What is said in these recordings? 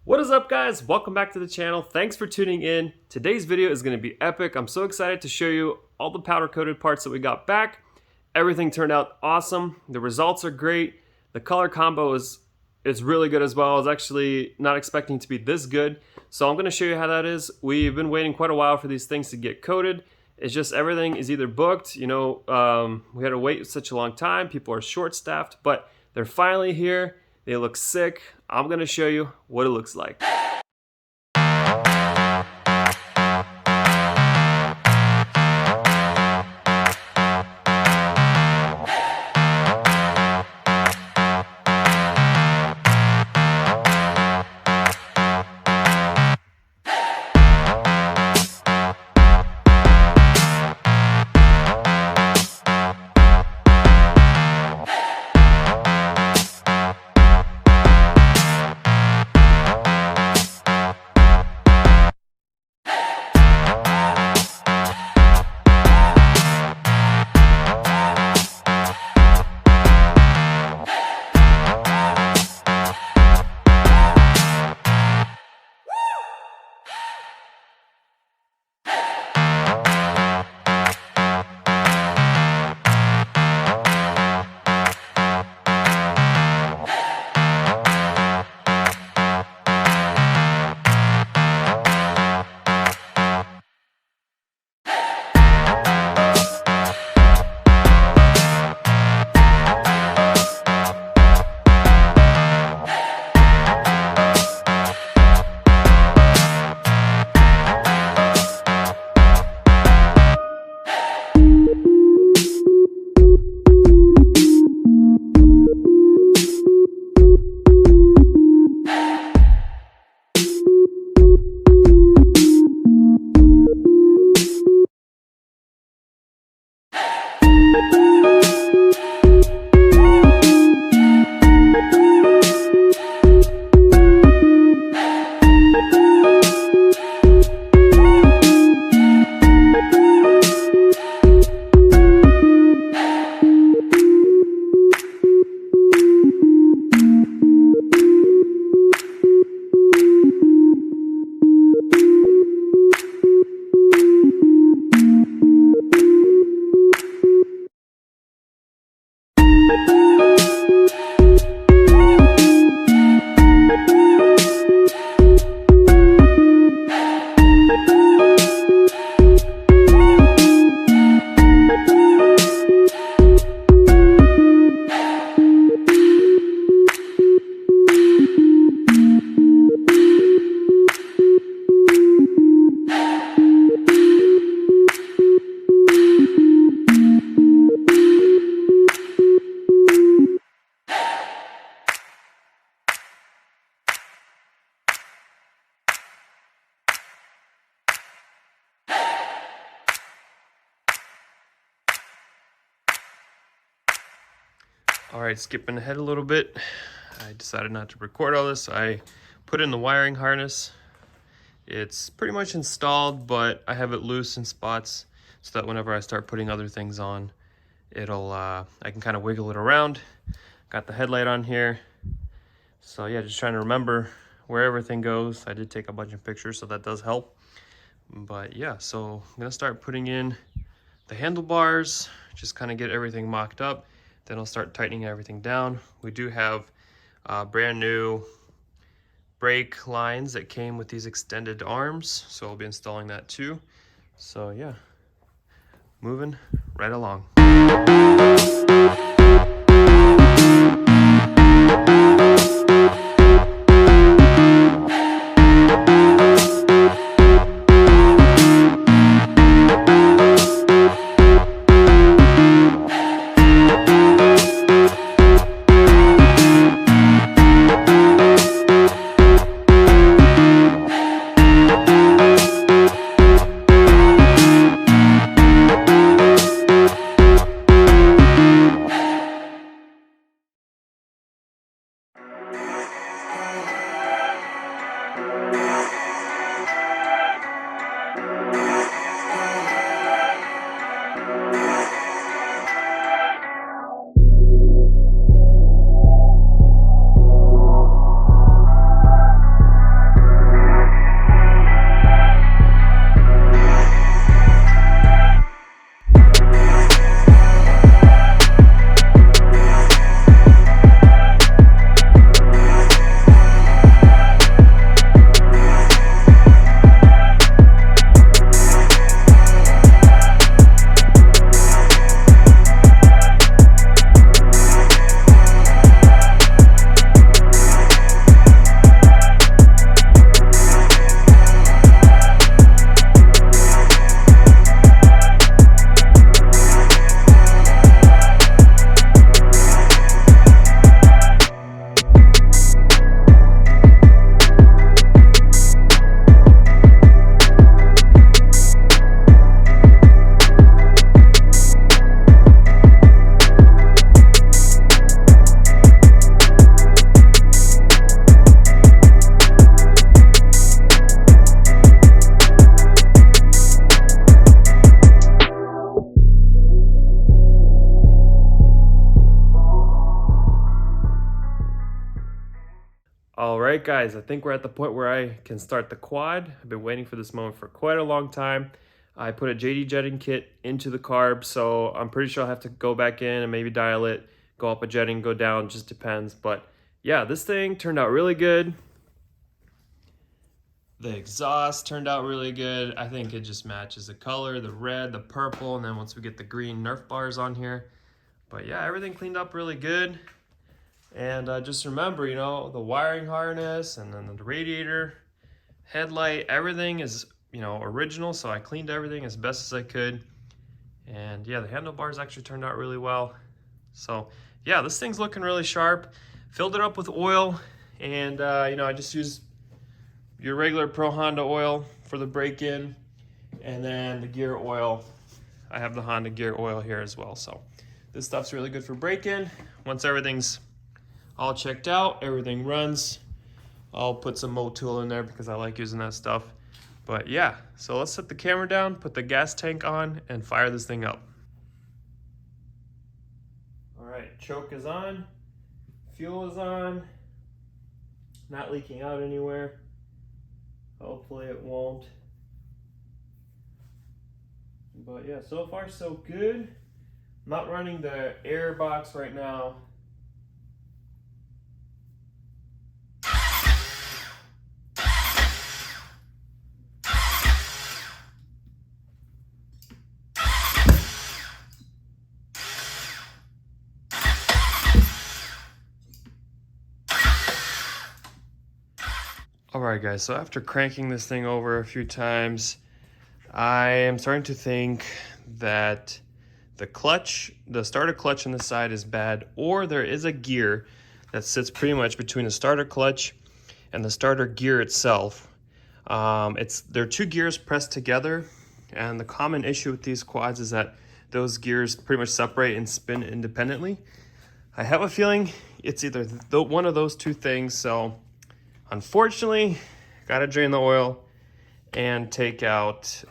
What is up, guys? Welcome back to the channel. Thanks for tuning in. Today's video is going to be epic. I'm so excited to show you all the powder coated parts that we got back. Everything turned out awesome. The results are great. The color combo is really good as well. I was actually not expecting it to be this good. So I'm going to show you how that is. We've been waiting quite a while for these things to get coated. It's just everything is either booked, we had to wait such a long time. People are short-staffed, but they're finally here. They look sick. I'm gonna show you what it looks like. All right, skipping ahead a little bit. I decided not to record all this. I put in the wiring harness. It's pretty much installed, but I have it loose in spots so that whenever I start putting other things on, I can kind of wiggle it around. Got the headlight on here. So yeah, just trying to remember where everything goes. I did take a bunch of pictures, so that does help. But yeah, so I'm gonna start putting in the handlebars, just kind of get everything mocked up. Then I'll start tightening everything down. We do have brand new brake lines that came with these extended arms, so I'll be installing that too. So yeah, moving right along. right, guys, I think we're at the point where I can start the quad. I've been waiting for this moment for quite a long time. I put a JD jetting kit into the carb, so I'm pretty sure I'll have to go back in and maybe dial it, go up a jetting, go down, just depends. But yeah, this thing turned out really good. The exhaust turned out really good. I think it just matches the color, the red, the purple, and then once we get the green Nerf bars on here. But yeah, everything cleaned up really good. And just remember, you know, the wiring harness and then the radiator, headlight, everything is, you know, original. So I cleaned everything as best as I could. And yeah, the handlebars actually turned out really well. So yeah, this thing's looking really sharp. Filled it up with oil, and you know, I just used your regular Pro Honda oil for the break-in, and then the gear oil. I have the Honda gear oil here as well. So this stuff's really good for break-in. Once everything's all checked out, everything runs, I'll put some Motul in there because I like using that stuff. But yeah, so let's set the camera down, put the gas tank on, and fire this thing up. All right, choke is on, fuel is on, not leaking out anywhere. Hopefully it won't. But yeah, so far so good. I'm not running the air box right now. Alright guys, so after cranking this thing over a few times, I am starting to think that the clutch, the starter clutch on the side is bad, or there is a gear that sits pretty much between the starter clutch and the starter gear itself. There are two gears pressed together, and the common issue with these quads is that those gears pretty much separate and spin independently. I have a feeling it's either one of those two things, so unfortunately, gotta drain the oil and take out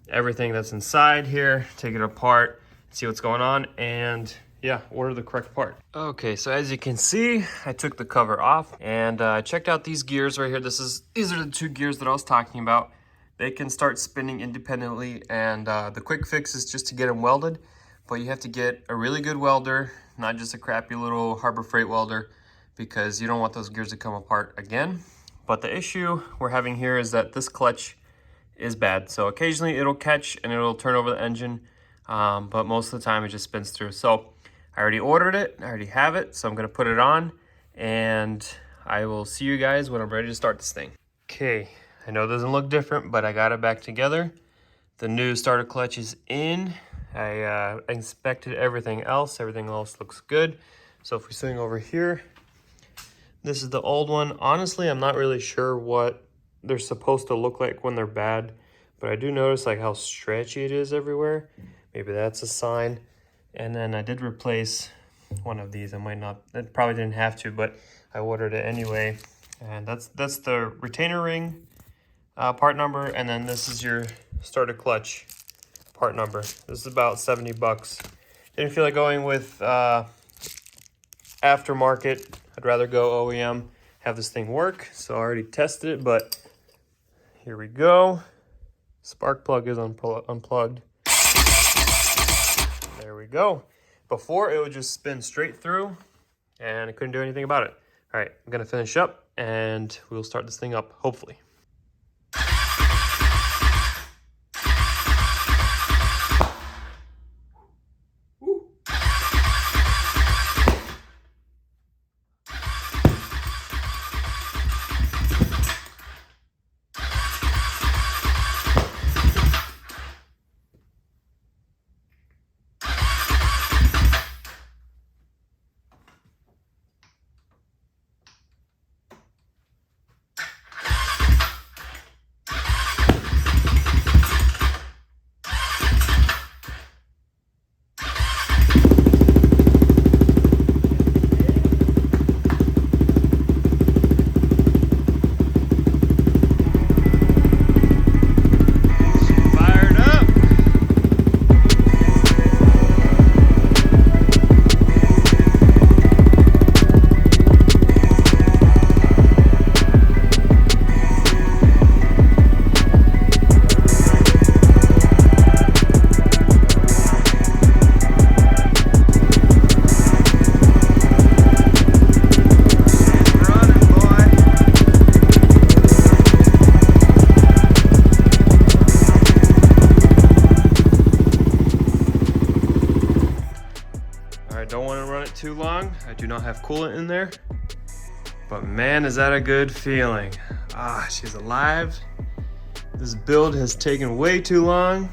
everything that's inside here, take it apart, see what's going on, and yeah, order the correct part. Okay, so as you can see, I took the cover off and I checked out these gears right here. These are the two gears that I was talking about. They can start spinning independently, and the quick fix is just to get them welded, but you have to get a really good welder, not just a crappy little Harbor Freight welder, because you don't want those gears to come apart again. But the issue we're having here is that this clutch is bad. So occasionally it'll catch and it'll turn over the engine, but most of the time it just spins through. So I already ordered it, I already have it, so I'm gonna put it on, and I will see you guys when I'm ready to start this thing. Okay, I know it doesn't look different, but I got it back together. The new starter clutch is in. I inspected everything else looks good. So if we swing over here, this is the old one. Honestly, I'm not really sure what they're supposed to look like when they're bad, but I do notice like how stretchy it is everywhere. Maybe that's a sign. And then I did replace one of these. I probably didn't have to, but I ordered it anyway. And that's the retainer ring part number, and then this is your starter clutch part number. This is about 70 bucks. Didn't feel like going with aftermarket. I'd rather go OEM, have this thing work. So I already tested it, but here we go. Spark plug is unplugged. There we go. Before, it would just spin straight through and I couldn't do anything about it. All right, I'm gonna finish up and we'll start this thing up, hopefully. I do not have coolant in there, but man, is that a good feeling. Ah, she's alive. This build has taken way too long.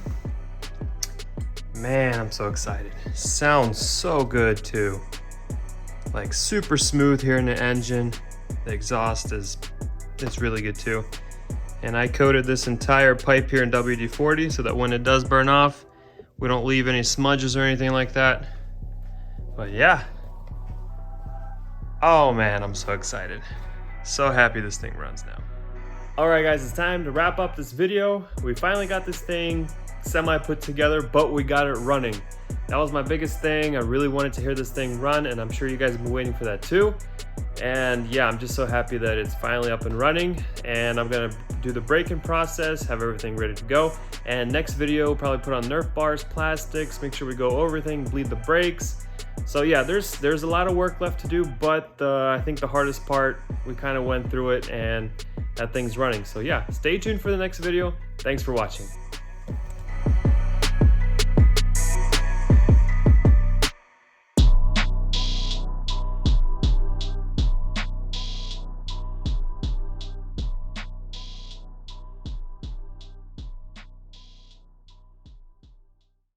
Man, I'm so excited. Sounds so good too. Like super smooth here in the engine. The exhaust is really good too. And I coated this entire pipe here in WD-40 so that when it does burn off, we don't leave any smudges or anything like that. But yeah. Oh man, I'm so excited. So happy this thing runs now. All right guys, it's time to wrap up this video. We finally got this thing semi put together, but we got it running. That was my biggest thing. I really wanted to hear this thing run, and I'm sure you guys have been waiting for that too. And yeah, I'm just so happy that it's finally up and running, and I'm gonna do the braking process, have everything ready to go. And next video, probably put on Nerf bars, plastics, make sure we go over everything, bleed the brakes. So yeah, there's a lot of work left to do, but I think the hardest part, we kind of went through it, and that thing's running. So yeah, stay tuned for the next video. Thanks for watching.